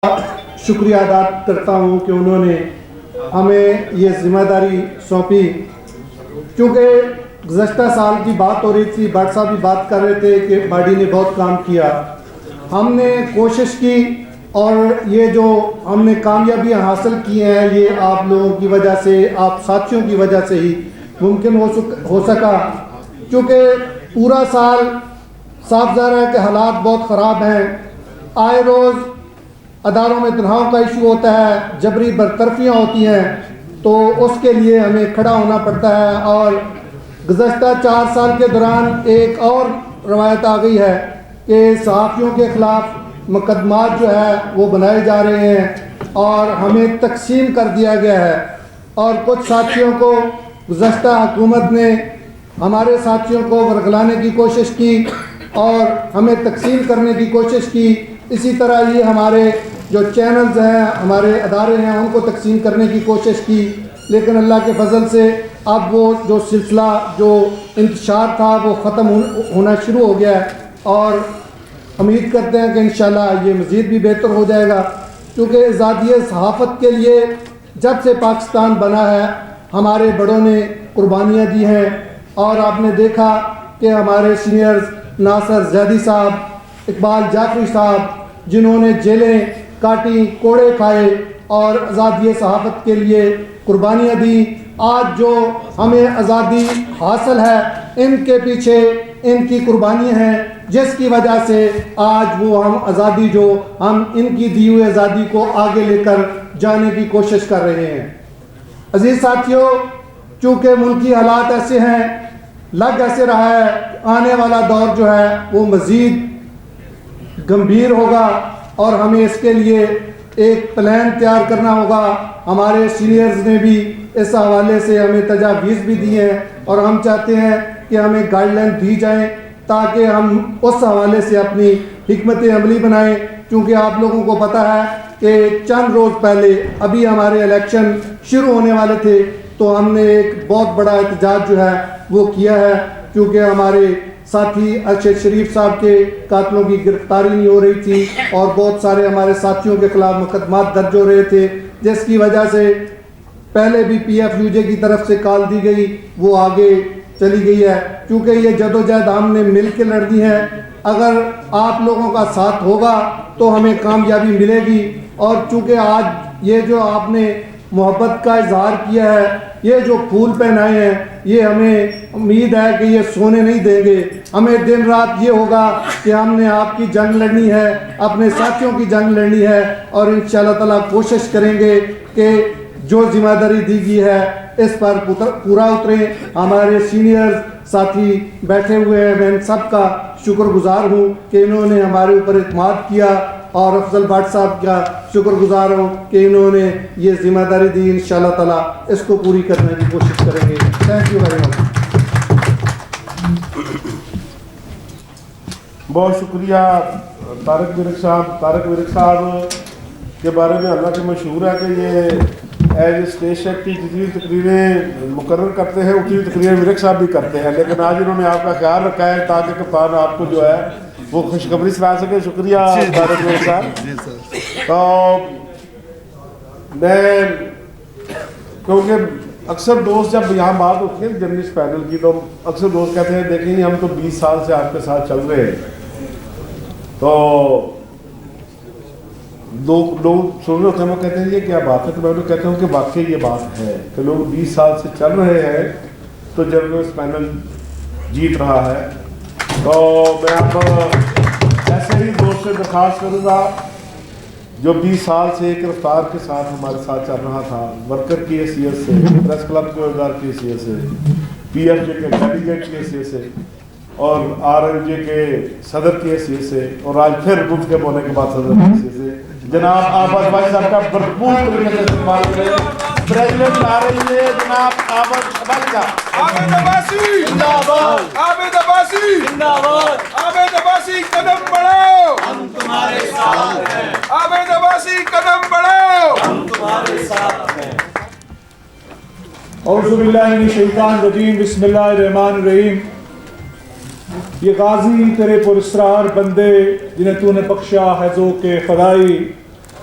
شکریہ ادا کرتا ہوں کہ انہوں نے ہمیں یہ ذمہ داری سونپی. چونکہ گزشتہ سال کی بات ہو رہی تھی، بٹ صاحب بھی بات کر رہے تھے کہ باڈی نے بہت کام کیا. ہم نے کوشش کی اور یہ جو ہم نے کامیابیاں حاصل کی ہیں یہ آپ لوگوں کی وجہ سے، آپ ساتھیوں کی وجہ سے ہی ممکن ہو سکا. چونکہ پورا سال صاف ظاہر ہے کہ حالات بہت خراب ہیں. آئے روز اداروں میں تنہاؤں کا ایشو ہوتا ہے، جبری برطرفیاں ہوتی ہیں، تو اس کے لیے ہمیں کھڑا ہونا پڑتا ہے. اور گزشتہ 4 سال کے دوران ایک اور روایت آ گئی ہے کہ صحافیوں کے خلاف مقدمات جو ہے وہ بنائے جا رہے ہیں اور ہمیں تقسیم کر دیا گیا ہے. اور کچھ ساتھیوں کو گزشتہ حکومت نے ہمارے ساتھیوں کو ورگلانے کی کوشش کی اور ہمیں تقسیم کرنے کی کوشش کی. اسی طرح یہ ہمارے جو چینلز ہیں، ہمارے ادارے ہیں، ان کو تقسیم کرنے کی کوشش کی. لیکن اللہ کے فضل سے اب وہ جو سلسلہ جو انتشار تھا وہ ختم ہونا شروع ہو گیا ہے اور امید کرتے ہیں کہ انشاءاللہ یہ مزید بھی بہتر ہو جائے گا. کیونکہ آزادی صحافت کے لیے جب سے پاکستان بنا ہے ہمارے بڑوں نے قربانیاں دی ہیں. اور آپ نے دیکھا کہ ہمارے سینئرز ناصر زیدی صاحب، اقبال جعفری صاحب، جنہوں نے جیلیں کاٹی، کوڑے کھائے اور آزادی صحافت کے لیے قربانیاں دی. آج جو ہمیں آزادی حاصل ہے ان کے پیچھے ان کی قربانیاں ہیں، جس کی وجہ سے آج وہ ہم آزادی جو ہم ان کی دی ہوئی آزادی کو آگے لے کر جانے کی کوشش کر رہے ہیں. عزیز ساتھیوں، چونکہ ملکی حالات ایسے ہیں، لگ ایسے رہا ہے آنے والا دور جو ہے وہ مزید گمبھیر ہوگا اور ہمیں اس کے لیے ایک پلان تیار کرنا ہوگا. ہمارے سینئرز نے بھی اس حوالے سے ہمیں تجاویز بھی دی ہیں اور ہم چاہتے ہیں کہ ہمیں گائیڈ لائن دی جائیں تاکہ ہم اس حوالے سے اپنی حکمت عملی بنائیں. کیونکہ آپ لوگوں کو پتہ ہے کہ چند روز پہلے ابھی ہمارے الیکشن شروع ہونے والے تھے تو ہم نے ایک بہت بڑا احتجاج جو ہے وہ کیا ہے. کیونکہ ہمارے ساتھی ارشد شریف صاحب کے قاتلوں کی گرفتاری نہیں ہو رہی تھی اور بہت سارے ہمارے ساتھیوں کے خلاف مقدمات درج ہو رہے تھے، جس کی وجہ سے پہلے بھی PFUJ کی طرف سے کال دی گئی، وہ آگے چلی گئی ہے. کیونکہ یہ جدوجہد ہم نے مل کے لڑنی ہے. اگر آپ لوگوں کا ساتھ ہوگا تو ہمیں کامیابی ملے گی. اور چونکہ آج یہ جو آپ نے محبت کا اظہار کیا ہے، یہ جو پھول پہنائے ہیں، یہ ہمیں امید ہے کہ یہ سونے نہیں دیں گے. ہمیں دن رات یہ ہوگا کہ ہم نے آپ کی جنگ لڑنی ہے، اپنے ساتھیوں کی جنگ لڑنی ہے اور انشاءاللہ تعالیٰ کوشش کریں گے کہ جو ذمہ داری دی گئی ہے اس پر پورا اتریں. ہمارے سینئر ساتھی بیٹھے ہوئے ہیں، میں ان سب کا شکر گزار ہوں کہ انہوں نے ہمارے اوپر اعتماد کیا اور افضل بٹ صاحب کا شکر گزار ہوں کہ انہوں نے یہ ذمہ داری دی. انشاءاللہ تعالیٰ اس کو پوری کرنے کی کوشش کریں گے. Thank you very much. بہت شکریہ طارق ورک صاحب کے بارے میں اللہ کے مشہور ہے کہ یہ ایز اسٹیج شیف کی جتنی تقریریں مقرر کرتے ہیں اتنی تقریریں ورک صاحب بھی کرتے ہیں، لیکن آج انہوں نے آپ کا خیال رکھا ہے تاکہ کپتان آپ کو جو ہے وہ خوشخبری سنا سکے. شکریہ طارق ورک صاحب. تو میں کیونکہ اکثر دوست جب یہاں بات ہوتی ہے جرنلسٹ پینل کی تو اکثر دوست کہتے ہیں دیکھیں ہم تو 20 سال سے آپ کے ساتھ چل رہے ہیں. تو لوگ سن رہے ہوتے ہیں، وہ کہتے ہیں یہ کیا بات ہے، تو میں انہیں کہتا ہوں کہ واقعی یہ بات ہے کہ لوگ 20 سال سے چل رہے ہیں تو جرنلسٹ پینل جیت رہا ہے. تو میں اب ایسے ہی دوست سے درخواست کروں گا جو 20 سال سے ایک رفتار کے ساتھ ہمارے ساتھ چل رہا تھا، ورکر کی حیثیت سے، پریس کلب کے عہدیدار کی حیثیت سے، PFJ کے ڈیلیگیٹ کی حیثیت سے اور RMJ کے صدر کی حیثیت سے اور آج پھر گفت کے ہونے کے بعد صدر کی حیثیت سے جناب عابد بھائی صاحب کا بھرپور طریقے سے استعمال کریں. پریزیڈنٹ RMJ جناب عابد بھائی صاحب. عابد عباسی زندہ باد، عابد عباسی زندہ باد، عابد عباسی قدم بڑھاؤ ہم تمہارے ساتھ ہیں، عابد عباسی قدم بڑھاؤ ہم تمہارے ساتھ ہیں. اعوذ باللہ من الشیطان الرجیم، بسم اللہ الرحمن الرحیم. یہ غازی تیرے پراسرار بندے جنہیں تو نے بخشا ہے ذوق خدائی،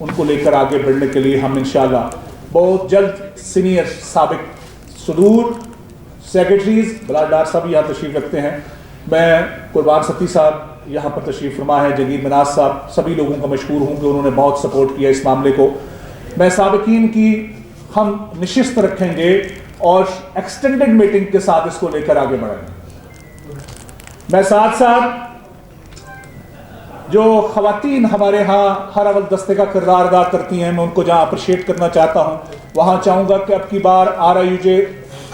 ان کو لے کر آگے بڑھنے کے لیے ہم انشاءاللہ بہت جلد سینئر سابق صدور سیکرٹریز بلال ڈار صاحب یہاں تشریف رکھتے ہیں، میں قربان ستی صاحب یہاں پر تشریف فرما ہے، جگیر مناز صاحب، سبھی لوگوں کا مشکور ہوں کہ انہوں نے بہت سپورٹ کیا اس معاملے کو۔ میں سابقین کی ہم نشست رکھیں گے اور ایکسٹینڈڈ میٹنگ کے ساتھ اس کو لے کر آگے بڑھیں گے۔ میں ساتھ ساتھ جو خواتین ہمارے ہاں ہر اول دستے کا کردار ادا کرتی ہیں، میں ان کو جہاں اپریشیٹ کرنا چاہتا ہوں، وہاں چاہوں گا کہ اب کی بار RIUJ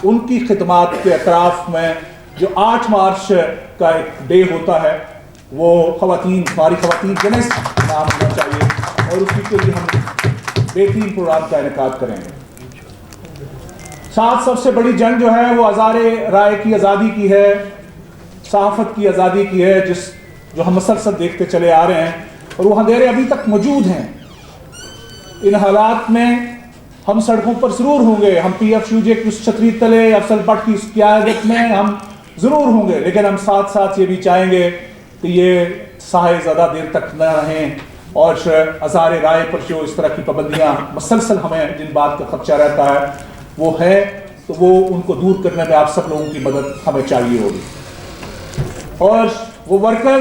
ان کی خدمات کے اعتراف میں جو 8 مارچ کا ایک ڈے ہوتا ہے وہ خواتین، ہماری خواتین جنس نام ہونا چاہیے، اور اسی کے لیے ہم بہترین پروگرام کا انعقاد کریں گے۔ ساتھ سب سے بڑی جنگ جو ہے وہ آزار رائے کی آزادی کی ہے، صحافت کی آزادی کی ہے، جو ہم مسلسل دیکھتے چلے آ رہے ہیں، اور وہ اندھیرے ابھی تک موجود ہیں۔ ان حالات میں ہم سڑکوں پر ضرور ہوں گے، ہم PFUJ کی اس چھتری تلے افضل بٹ کی اس قیادت میں ہم ضرور ہوں گے، لیکن ہم ساتھ ساتھ یہ بھی چاہیں گے کہ یہ سائے زیادہ دیر تک نہ رہیں، اور آزار رائے پر جو اس طرح کی پابندیاں مسلسل ہمیں جن بات کا خدشہ رہتا ہے وہ ہے، تو وہ ان کو دور کرنے میں آپ سب لوگوں کی مدد ہمیں چاہیے ہوگی۔ اور وہ ورکر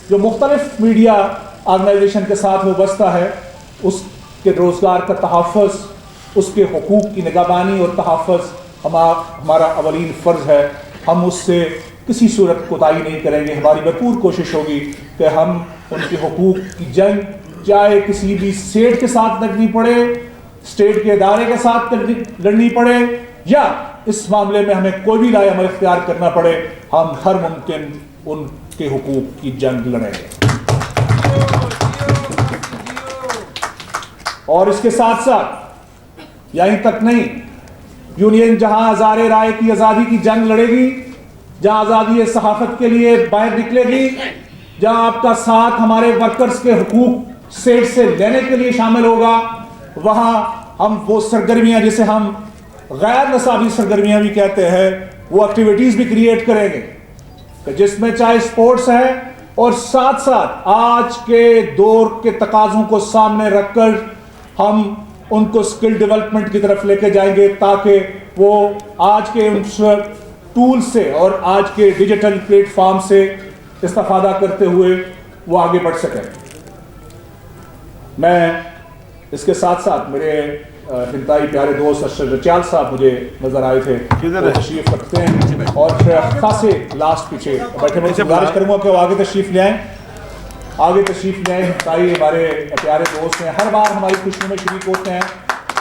جو مختلف میڈیا آرگنائزیشن کے ساتھ وابستہ ہے، اس کے روزگار کا تحفظ، اس کے حقوق کی نگہبانی اور تحفظ ہمارا اولین فرض ہے۔ ہم اس سے کسی صورت کوتاہی نہیں کریں گے، ہماری بھرپور کوشش ہوگی کہ ہم ان کے حقوق کی جنگ چاہے کسی بھی اسٹیٹ کے ساتھ لڑنی پڑے، اسٹیٹ کے ادارے کے ساتھ لڑنی پڑے، یا اس معاملے میں ہمیں کوئی بھی رائے عمل اختیار کرنا پڑے، ہم ہر ممکن ان کے حقوق کی جنگ لڑیں گے۔ اور اس کے ساتھ ساتھ یہیں تک نہیں، یونین جہاں آزار رائے کی آزادی کی جنگ لڑے گی، جہاں آزادی صحافت کے لیے باہر نکلے گی، جہاں آپ کا ساتھ ہمارے ورکرز کے حقوق اسٹیٹ سے لینے کے لیے شامل ہوگا، وہاں ہم وہ سرگرمیاں جسے ہم غیر نصابی سرگرمیاں بھی کہتے ہیں، وہ ایکٹیویٹیز بھی کریٹ کریں گے کہ جس میں چاہے سپورٹس ہے، اور ساتھ ساتھ آج کے دور کے تقاضوں کو سامنے رکھ کر ہم ان کو سکل ڈیولپمنٹ کی طرف لے کے جائیں گے، تاکہ وہ آج کے ان ٹول سے اور آج کے ڈیجیٹل پلیٹ فارم سے استفادہ کرتے ہوئے وہ آگے بڑھ سکیں۔ میں اس کے ساتھ ساتھ میرے انتہائی پیارے دوست اشرف رچیال صاحب مجھے نظر آئے تھے، وہ تشریف رکھتے ہیں، اور خاصے لاسٹ پیچھے بیٹھے، میں گزارش کروں گا کہ وہ آگے تشریف لے آئیں، آگے تشریف لے آئیں۔ انتہائی ہمارے پیارے دوست ہیں، ہر بار ہماری خوشیوں میں شریک ہوتے ہیں۔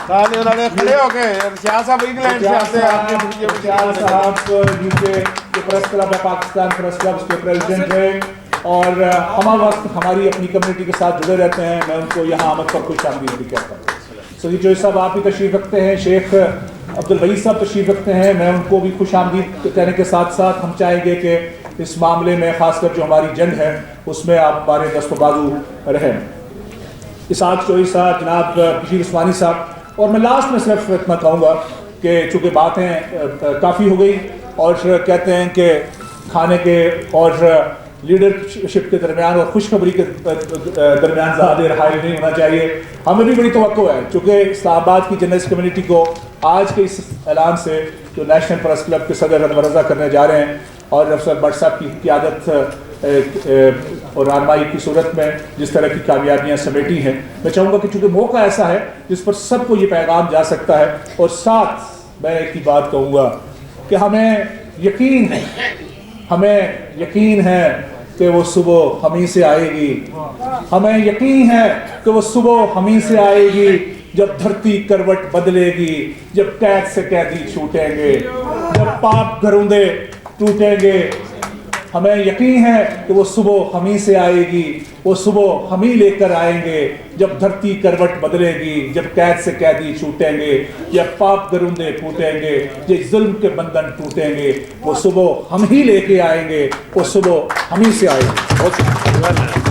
کھڑے ہو کے رچیال صاحب انگلینڈ سے آتے ہیں، رچیال صاحب UK کے پریس کلب ہے، پاکستان پریس کلب، اس کے پریزیڈنٹ ہیں، اور ہمارا وقت ہماری اپنی کمیونٹی کے ساتھ جڑے رہتے ہیں۔ میں ان کو یہاں آمد پر خوش آمدید بھی کہتا ہوں۔ سعید جوئی صاحب آپ بھی تشریف رکھتے ہیں، شیخ عبدالوہی صاحب تشریف رکھتے ہیں، میں ان کو بھی خوش آمدید کہنے کے ساتھ ساتھ ہم چاہیں گے کہ اس معاملے میں خاص کر جو ہماری جنگ ہے اس میں آپ ہمارے دست و بازو رہیں۔ اسحاق چوئی صاحب، جناب بشیر عثمانی صاحب، اور میں لاسٹ میں صرف اتنا کہوں گا کہ چونکہ باتیں کافی ہو گئی، اور کہتے ہیں کہ کھانے کے اور لیڈرشپ کے درمیان اور خوشخبری کے درمیان زیادہ رحائل نہیں ہونا چاہیے۔ ہمیں بھی بڑی توقع ہے، چونکہ اسلام آباد کی جرنلسٹ کمیونٹی کو آج کے اس اعلان سے جو نیشنل پریس کلب کے صدر انور رضا کرنے جا رہے ہیں، اور افسر بٹ صاحب کی قیادت اور رہنمائی کی صورت میں جس طرح کی کامیابیاں سمیٹی ہیں، میں چاہوں گا کہ چونکہ موقع ایسا ہے جس پر سب کو یہ پیغام جا سکتا ہے، اور ساتھ میں ایک ہی بات کہوں گا کہ ہمیں یقین ہے کہ وہ صبح ہمیں سے آئے گی، ہمیں یقین ہے کہ وہ صبح ہمیں سے آئے گی، جب دھرتی کروٹ بدلے گی، جب قید سے قیدی چھوٹیں گے، جب پاپ گھروندے ٹوٹیں گے۔ ہمیں یقین ہے کہ وہ صبح ہمیں سے آئے گی، وہ صبح ہم ہی لے کر آئیں گے، جب دھرتی کروٹ بدلے گی، جب قید سے قیدی چھوٹیں گے، جب پاپ گروندے ٹوٹیں گے، جب ظلم کے بندھن ٹوٹیں گے، وہ صبح ہم ہی لے کے آئیں گے، وہ صبح ہم ہی سے آئے گی۔